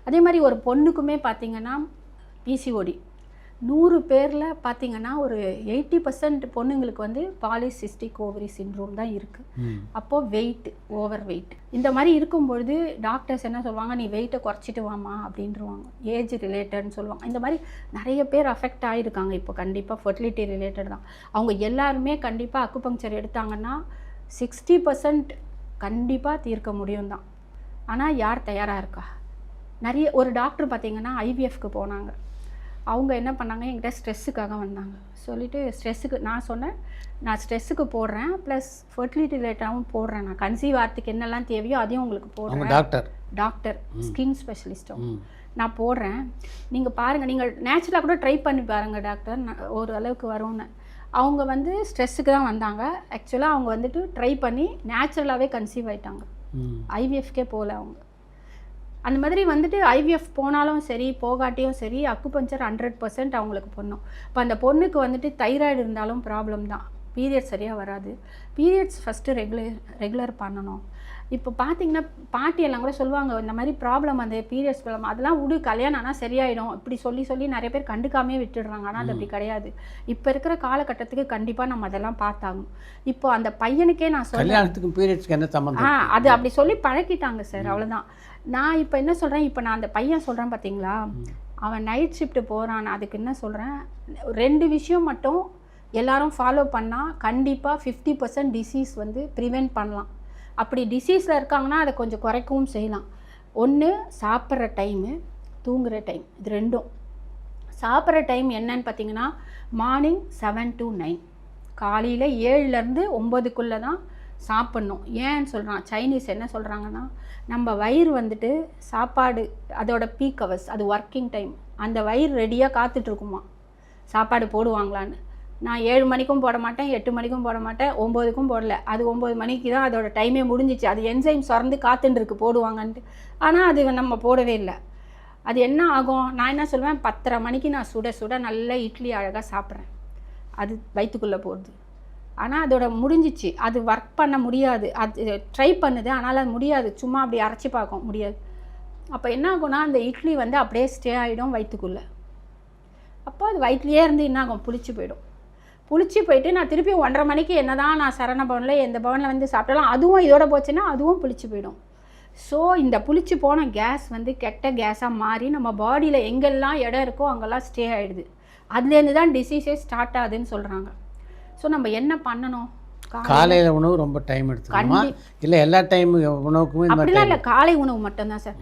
அதே மாதிரி ஒரு பொண்ணுக்குமே பார்த்தீங்கன்னா பிசிஓடி 100 பேரில் பார்த்தீங்கன்னா ஒரு 80% பொண்ணுங்களுக்கு வந்து பாலிசிஸ்டிக் ஓவரி சிண்ட்ரோம் தான் இருக்குது. அப்போது வெயிட், ஓவர் வெயிட் இந்த மாதிரி இருக்கும்பொழுது டாக்டர்ஸ் என்ன சொல்லுவாங்க, நீ வெயிட்டை குறைச்சிட்டு வாமா அப்படின்றவாங்க. ஏஜ் ரிலேட்டட்னு சொல்லுவாங்க. இந்த மாதிரி நிறைய பேர் அஃபெக்ட் ஆகிருக்காங்க. இப்போ கண்டிப்பாக ஃபர்டிலிட்டி ரிலேட்டட் தான். அவங்க எல்லாருமே கண்டிப்பாக அக்குபங்க்சர் எடுத்தாங்கன்னா 60% கண்டிப்பாக தீர்க்க முடியும் தான். ஆனால் யார் தயாராக இருக்கா? நிறைய ஒரு டாக்டர் பார்த்தீங்கன்னா ஐவிஎஃப்க்கு போனாங்க. அவங்க என்ன பண்ணாங்க, என்கிட்ட ஸ்ட்ரெஸ்ஸுக்காக வந்தாங்க. சொல்லிவிட்டு ஸ்ட்ரெஸ்ஸுக்கு நான் சொன்னேன், நான் ஸ்ட்ரெஸ்ஸுக்கு போடுறேன் ப்ளஸ் ஃபர்டிலிட்டி ரிலேட்டாகவும் போடுறேன். நான் கன்சீவ் ஆகிறதுக்கு என்னெல்லாம் தேவையோ அதையும் உங்களுக்கு போடுறேன். டாக்டர் ஸ்கின் ஸ்பெஷலிஸ்ட்டும் நான் போடுறேன். நீங்கள் பாருங்கள், நீங்கள் நேச்சுரலாக கூட ட்ரை பண்ணி பாருங்கள் டாக்டர், ஒரு அளவுக்கு வரும்னு. அவங்க வந்து ஸ்ட்ரெஸ்ஸுக்கு தான் வந்தாங்க. ஆக்சுவலாக அவங்க வந்துட்டு ட்ரை பண்ணி நேச்சுரலாகவே கன்சீவ் ஆகிட்டாங்க. ஐவிஎஃப்கே போகல அவங்க. அந்த மாதிரி வந்துட்டு ஐவிஎஃப் போனாலும் சரி போகாட்டியும் சரி அக்குபஞ்சர் 100% அவங்களுக்கு பண்ணும். இப்போ அந்த பொண்ணுக்கு வந்துட்டு தைராய்டு இருந்தாலும் ப்ராப்ளம் தான், பீரியட்ஸ் சரியாக வராது. பீரியட்ஸ் ஃபஸ்ட்டு ரெகுலர் பண்ணணும். இப்போ பார்த்தீங்கன்னா பாட்டியெல்லாம் கூட சொல்லுவாங்க, இந்த மாதிரி ப்ராப்ளம் அந்த பீரியட்ஸ் ப்ராப்ளம் அதெல்லாம் விடு, கல்யாணம் ஆனால் சரியாயிடும் இப்படி சொல்லி நிறைய பேர் கண்டுக்காமே விட்டுடுறாங்க. ஆனால் அது அப்படி கிடையாது. இப்போ இருக்கிற காலகட்டத்துக்கு கண்டிப்பாக நம்ம அதெல்லாம் பார்த்தாங்க. இப்போ அந்த பையனுக்கே நான் கல்யாணத்துக்கு பீரியட்ஸ்க்கு என்ன சம்பந்தம்? அது அப்படி சொல்லி பழக்கிட்டாங்க சார், அவ்வளோதான். நான் இப்போ என்ன சொல்கிறேன், இப்போ நான் அந்த பையன் சொல்கிறேன் பார்த்தீங்களா, அவன் நைட் ஷிஃப்ட்டு போகிறான். அதுக்கு என்ன சொல்கிறேன், 2 விஷயம் மட்டும் எல்லாரும் ஃபாலோ பண்ணால் கண்டிப்பாக 50% டிசீஸ் வந்து ப்ரிவெண்ட் பண்ணலாம். அப்படி டிசீஸில் இருக்காங்கன்னா அதை கொஞ்சம் குறைக்கவும் செய்யலாம். ஒன்று சாப்பிட்ற டைமு, தூங்குகிற டைம், இது 2ம். சாப்பிட்ற டைம் என்னன்னு பார்த்தீங்கன்னா மார்னிங் 7 to 9, காலையில் 7லேருந்து 9க்குள்ளே தான் சாப்பிட்ணும். ஏன்னு சொல்கிறான் சைனீஸ் என்ன சொல்கிறாங்கன்னா, நம்ம வயிறு வந்துட்டு சாப்பாடு அதோட பீக் ஹவர்ஸ், அது ஒர்க்கிங் டைம், அந்த வயிறு ரெடியாக காத்துட்ருக்குமா சாப்பாடு போடுவாங்களான்னு. நான் 7 மணிக்கும் போட மாட்டேன், 8 மணிக்கும் போட மாட்டேன், 9க்கும் போடல. அது 9 மணிக்கு தான் அதோட டைமே முடிஞ்சிச்சு. அது என்சைம் சுரந்து காத்துட்டுருக்கு போடுவாங்கன்ட்டு. ஆனால் அது நம்ம போடவே இல்லை. அது என்ன ஆகும், நான் என்ன சொல்லுவேன், 10:30 மணிக்கு நான் சுட சுட நல்ல இட்லி அழகாக சாப்பிட்றேன். அது வயிற்றுக்குள்ளே போடுது. ஆனால் அதோட முடிஞ்சிச்சு. அது ஒர்க் பண்ண முடியாது. அது ட்ரை பண்ணுது, ஆனால் அது முடியாது. சும்மா அப்படி அரைச்சி பார்க்க முடியாது. அப்போ என்ன ஆகும்னா அந்த இட்லி வந்து அப்படியே ஸ்டே ஆகிடும் வயிற்றுக்குள்ளே. அப்போ அது வயிற்றுலையே இருந்து என்ன ஆகும், புளிச்சு போயிடும். புளிச்சு போயிட்டு நான் திருப்பி 1:30 மணிக்கு என்ன தான் நான் சரண பவனில் எந்த பவனில் வந்து சாப்பிட்டாலும் அதுவும் இதோட போச்சுன்னா அதுவும் புளிச்சு போயிடும். ஸோ இந்த புளிச்சு போன கேஸ் வந்து கெட்ட கேஸாக மாறி நம்ம பாடியில் எங்கெல்லாம் இடம் இருக்கோ அங்கெல்லாம் ஸ்டே ஆகிடுது. அதுலேருந்து தான் டிசீஸே ஸ்டார்ட் ஆகுதுன்னு சொல்கிறாங்க. ஸோ நம்ம என்ன பண்ணணும், காலையில் உணவு ரொம்ப டைம் எடுத்துக்கணுமா இல்லை எல்லா டைம் உணவுக்குமே? அப்படிலாம் இல்லை, காலை உணவு மட்டும்தான் சார்.